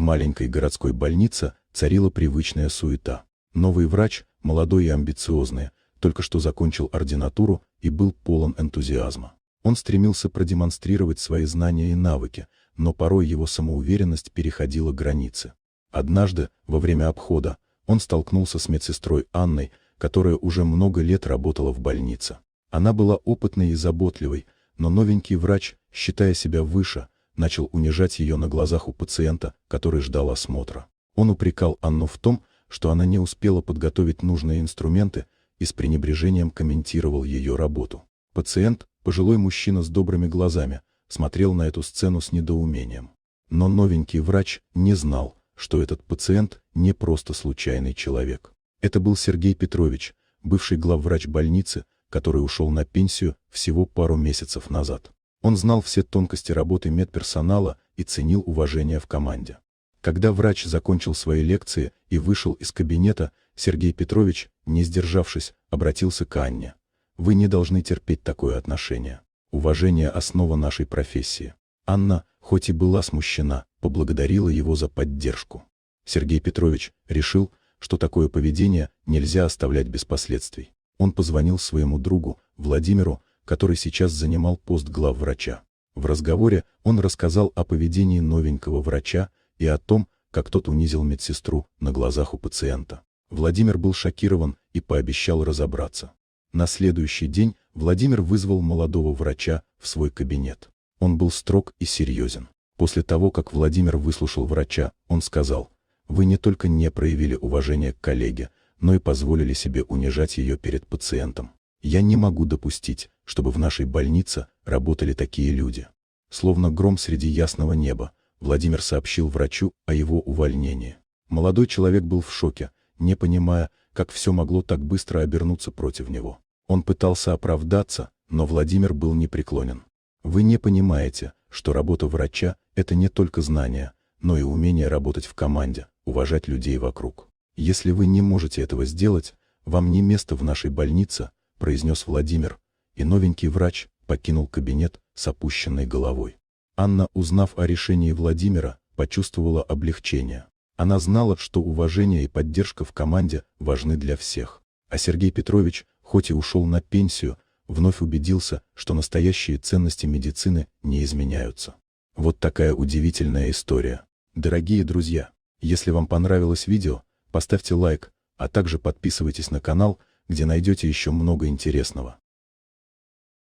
маленькой городской больнице царила привычная суета. Новый врач, молодой и амбициозный, только что закончил ординатуру и был полон энтузиазма. Он стремился продемонстрировать свои знания и навыки, но порой его самоуверенность переходила границы. Однажды, во время обхода, он столкнулся с медсестрой Анной, которая уже много лет работала в больнице. Она была опытной и заботливой, но новенький врач, считая себя выше, начал унижать ее на глазах у пациента, который ждал осмотра. Он упрекал Анну в том, что она не успела подготовить нужные инструменты, и с пренебрежением комментировал ее работу. Пациент, пожилой мужчина с добрыми глазами, смотрел на эту сцену с недоумением. Но новенький врач не знал, что этот пациент не просто случайный человек. Это был Сергей Петрович, бывший главврач больницы, который ушел на пенсию всего пару месяцев назад. Он знал все тонкости работы медперсонала и ценил уважение в команде. Когда врач закончил свои лекции и вышел из кабинета, Сергей Петрович, не сдержавшись, обратился к Анне. «Вы не должны терпеть такое отношение. Уважение – основа нашей профессии». Анна, хоть и была смущена, поблагодарила его за поддержку. Сергей Петрович решил, что такое поведение нельзя оставлять без последствий. Он позвонил своему другу, Владимиру, который сейчас занимал пост главврача. В разговоре он рассказал о поведении новенького врача и о том, как тот унизил медсестру на глазах у пациента. Владимир был шокирован и пообещал разобраться. На следующий день Владимир вызвал молодого врача в свой кабинет. Он был строг и серьезен. После того, как Владимир выслушал врача, он сказал: «Вы не только не проявили уважение к коллеге, но и позволили себе унижать ее перед пациентом. Я не могу допустить, чтобы в нашей больнице работали такие люди». Словно гром среди ясного неба, Владимир сообщил врачу о его увольнении. Молодой человек был в шоке, не понимая, как все могло так быстро обернуться против него. Он пытался оправдаться, но Владимир был непреклонен. «Вы не понимаете, что работа врача – это не только знания, но и умение работать в команде, уважать людей вокруг. Если вы не можете этого сделать, вам не место в нашей больнице», – произнес Владимир, и новенький врач покинул кабинет с опущенной головой. Анна, узнав о решении Владимира, почувствовала облегчение. Она знала, что уважение и поддержка в команде важны для всех. А Сергей Петрович, хоть и ушел на пенсию, вновь убедился, что настоящие ценности медицины не изменяются. Вот такая удивительная история. Дорогие друзья, если вам понравилось видео, поставьте лайк, а также подписывайтесь на канал, где найдете еще много интересного.